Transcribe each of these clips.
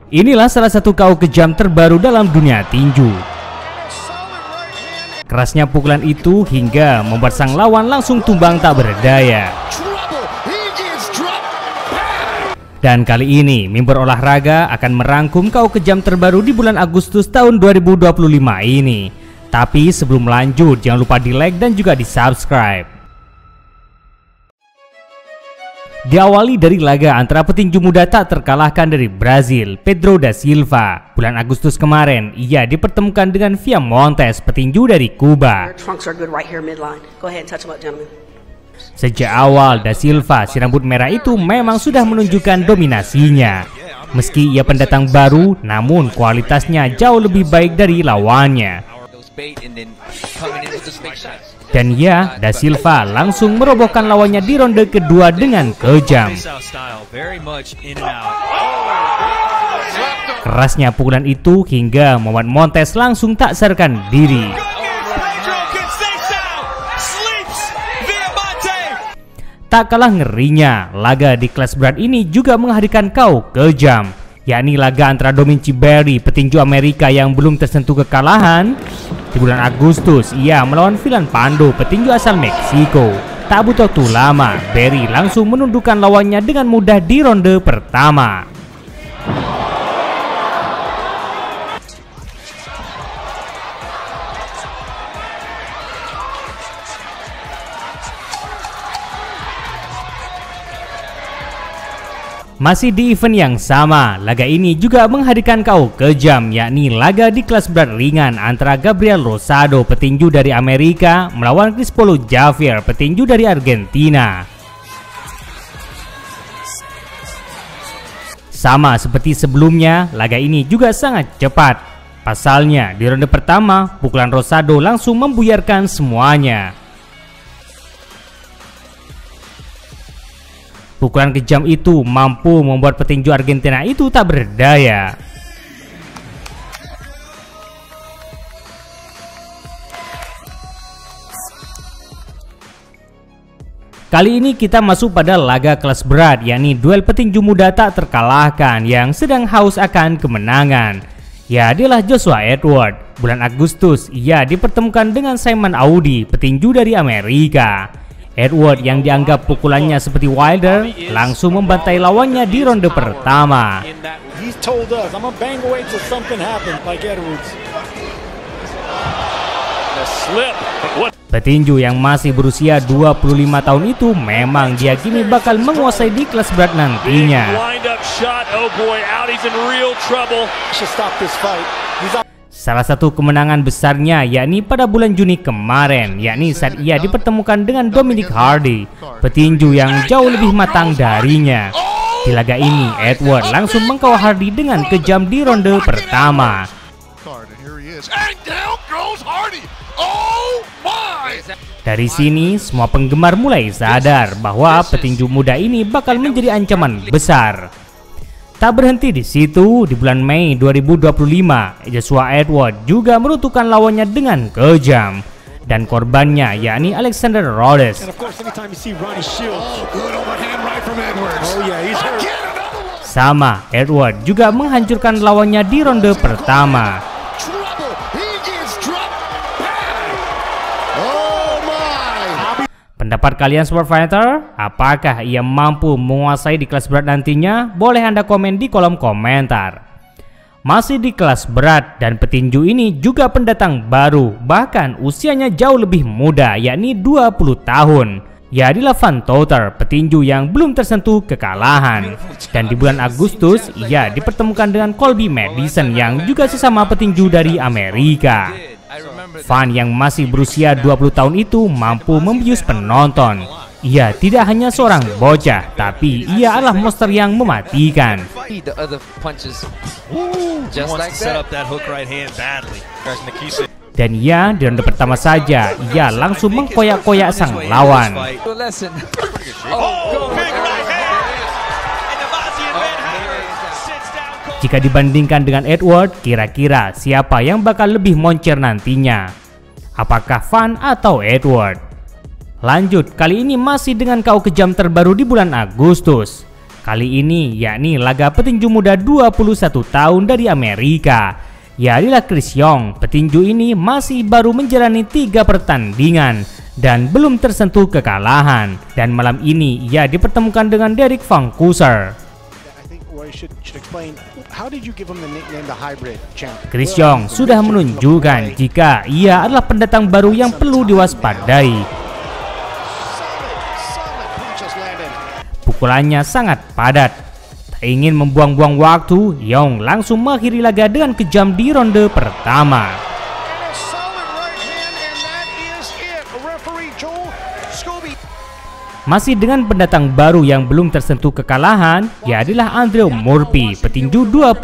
Inilah salah satu KO kejam terbaru dalam dunia tinju. Kerasnya pukulan itu hingga membuat sang lawan langsung tumbang tak berdaya. Dan kali ini Mimbar Olahraga akan merangkum KO kejam terbaru di bulan Agustus tahun 2025 ini. Tapi sebelum lanjut jangan lupa di like dan juga di subscribe. Diawali dari laga antara petinju muda tak terkalahkan dari Brazil, Pedro da Silva. Bulan Agustus kemarin, ia dipertemukan dengan Viamontes, petinju dari Kuba. Sejak awal, da Silva, si rambut merah itu memang sudah menunjukkan dominasinya. Meski ia pendatang baru, namun kualitasnya jauh lebih baik dari lawannya. Dan ya, da Silva langsung merobohkan lawannya di ronde kedua dengan kejam. Kerasnya pukulan itu hingga membuat Montes langsung tak sadarkan diri. Tak kalah ngerinya, laga di kelas berat ini juga menghadirkan KO kejam, yakni laga antara Dominci Berry, petinju Amerika yang belum tersentuh kekalahan. Di bulan Agustus, ia melawan Vilan Pando, petinju asal Meksiko. Tak butuh waktu lama, Berry langsung menundukkan lawannya dengan mudah di ronde pertama. Masih di event yang sama, laga ini juga menghadirkan KO kejam, yakni laga di kelas berat ringan antara Gabriel Rosado, petinju dari Amerika, melawan Crispolo Javier, petinju dari Argentina. Sama seperti sebelumnya, laga ini juga sangat cepat. Pasalnya, di ronde pertama, pukulan Rosado langsung membuyarkan semuanya. Pukulan kejam itu mampu membuat petinju Argentina itu tak berdaya. Kali ini kita masuk pada laga kelas berat, yakni duel petinju muda tak terkalahkan yang sedang haus akan kemenangan. Ya, dialah Joshua Edwards. Bulan Agustus, ia dipertemukan dengan Simon Audi, petinju dari Amerika. Edwards yang dianggap pukulannya seperti Wilder langsung membantai lawannya di ronde pertama. Petinju yang masih berusia 25 tahun itu memang diyakini bakal menguasai di kelas berat nantinya. Salah satu kemenangan besarnya yakni pada bulan Juni kemarin, yakni saat ia dipertemukan dengan Dominic Hardy, petinju yang jauh lebih matang darinya. Di laga ini, Edwards langsung mengkawal Hardy dengan kejam di ronde pertama. Dari sini, semua penggemar mulai sadar bahwa petinju muda ini bakal menjadi ancaman besar. Tak berhenti di situ, di bulan Mei 2025, Joshua Edwards juga meruntuhkan lawannya dengan kejam. Dan korbannya yakni Alexander Rhodes. Sama, Edwards juga menghancurkan lawannya di ronde pertama. Pendapat kalian Sport Fighter? Apakah ia mampu menguasai di kelas berat nantinya? Boleh Anda komen di kolom komentar. Masih di kelas berat dan petinju ini juga pendatang baru, bahkan usianya jauh lebih muda, yakni 20 tahun. Yadilah Van Teuter, petinju yang belum tersentuh kekalahan. Dan di bulan Agustus, ia dipertemukan dengan Colby Madison yang juga sesama petinju dari Amerika. Van yang masih berusia 20 tahun itu mampu membius penonton. Ia tidak hanya seorang bocah, tapi ia adalah monster yang mematikan. Dan ia di ronde pertama saja, ia langsung mengkoyak-koyak sang lawan. Jika dibandingkan dengan Edwards, kira-kira siapa yang bakal lebih moncer nantinya? Apakah Van atau Edwards? Lanjut, kali ini masih dengan KO kejam terbaru di bulan Agustus. Kali ini yakni laga petinju muda 21 tahun dari Amerika. Yaitu Chris Young. Petinju ini masih baru menjalani 3 pertandingan dan belum tersentuh kekalahan. Dan malam ini ia dipertemukan dengan Derek Van Cooser. Chris Young sudah menunjukkan jika ia adalah pendatang baru yang perlu diwaspadai. Pukulannya sangat padat. Tak ingin membuang-buang waktu, Young langsung mengakhiri laga dengan kejam di ronde pertama. Masih dengan pendatang baru yang belum tersentuh kekalahan, adalah Andre Murphy, petinju 25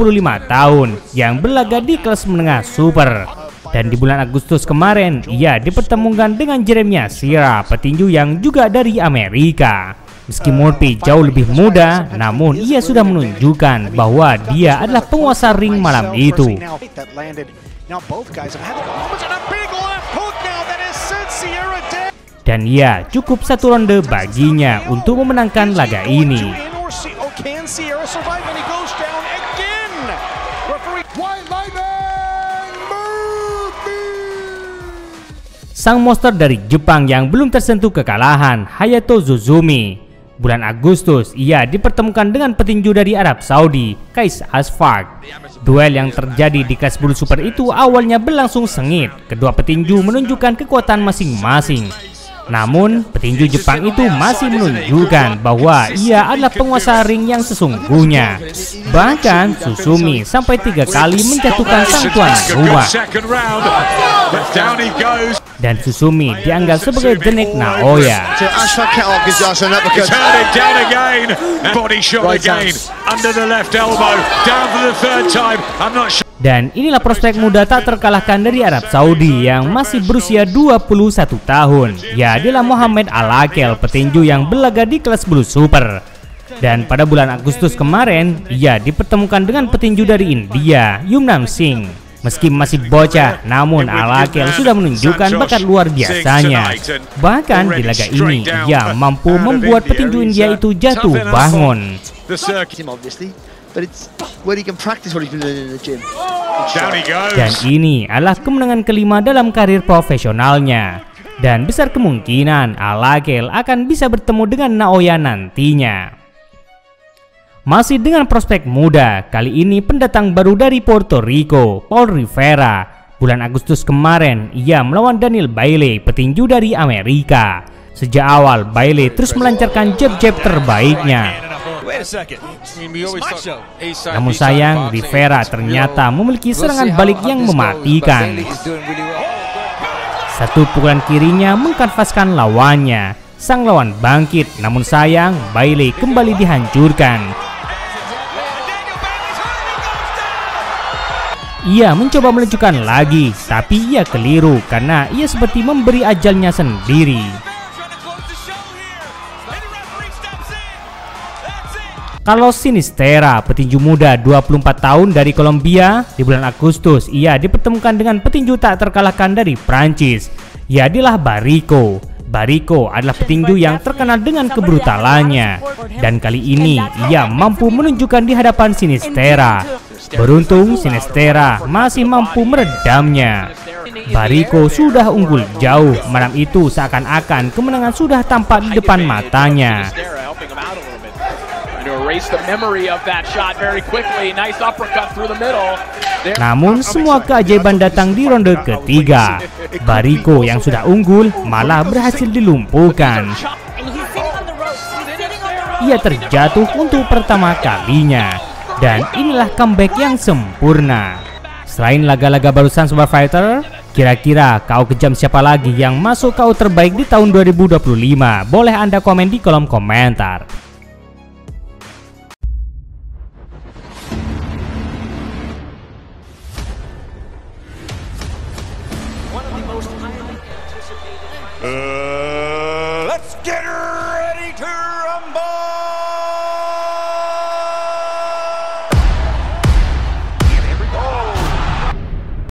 tahun yang berlaga di kelas menengah super. Dan di bulan Agustus kemarin, ia dipertemukan dengan Jeremiah Sierra, petinju yang juga dari Amerika. Meski Murphy jauh lebih muda, namun ia sudah menunjukkan bahwa dia adalah penguasa ring malam itu. Dan ya, cukup 1 ronde baginya untuk memenangkan laga ini. Sang monster dari Jepang yang belum tersentuh kekalahan, Hayato Suzumi. Bulan Agustus, ia dipertemukan dengan petinju dari Arab Saudi, Qais Asfaq. Duel yang terjadi di kelas bulu super itu awalnya berlangsung sengit. Kedua petinju menunjukkan kekuatan masing-masing. Namun, petinju Jepang itu masih menunjukkan bahwa ia adalah penguasa ring yang sesungguhnya. Bahkan, Suzumi sampai 3 kali menjatuhkan sang tuan rumah. Dan Suzumi dianggap sebagai The Next Naoya. Dan inilah prospek muda tak terkalahkan dari Arab Saudi yang masih berusia 21 tahun. Adalah Mohamed Al-Akel, petinju yang berlaga di kelas bulu super. Dan pada bulan Agustus kemarin, ia dipertemukan dengan petinju dari India, Yumnam Singh. Meski masih bocah, namun Al-Akel sudah menunjukkan bakat luar biasanya. Bahkan di laga ini, ia mampu membuat petinju India itu jatuh bangun. Dan ini adalah kemenangan kelima dalam karir profesionalnya. Dan besar kemungkinan Al-Akel akan bisa bertemu dengan Naoya nantinya. Masih dengan prospek muda, kali ini pendatang baru dari Puerto Rico, Paul Rivera. Bulan Agustus kemarin, ia melawan Daniel Bailey, petinju dari Amerika. Sejak awal, Bailey terus melancarkan jab-jab terbaiknya. Namun sayang, Rivera ternyata memiliki serangan balik yang mematikan. Satu pukulan kirinya mengkanvaskan lawannya. Sang lawan bangkit, namun sayang, Bailey kembali dihancurkan. Ia mencoba meluncurkan lagi, tapi ia keliru karena ia seperti memberi ajalnya sendiri. Carlos Sinistera, petinju muda 24 tahun dari Kolombia, di bulan Agustus ia dipertemukan dengan petinju tak terkalahkan dari Prancis. Adalah Barrico. Barrico adalah petinju yang terkenal dengan kebrutalannya. Dan kali ini ia mampu menunjukkan di hadapan Sinistera. Beruntung Sinistera masih mampu meredamnya. Barrico sudah unggul jauh. Malam itu seakan-akan kemenangan sudah tampak di depan matanya. Namun semua keajaiban datang di ronde ketiga. Barrico yang sudah unggul malah berhasil dilumpuhkan. Ia terjatuh untuk pertama kalinya. Dan inilah comeback yang sempurna. Selain laga-laga barusan Super Fighter, kira-kira KO kejam siapa lagi yang masuk KO terbaik di tahun 2025? Boleh Anda komen di kolom komentar. Let's get her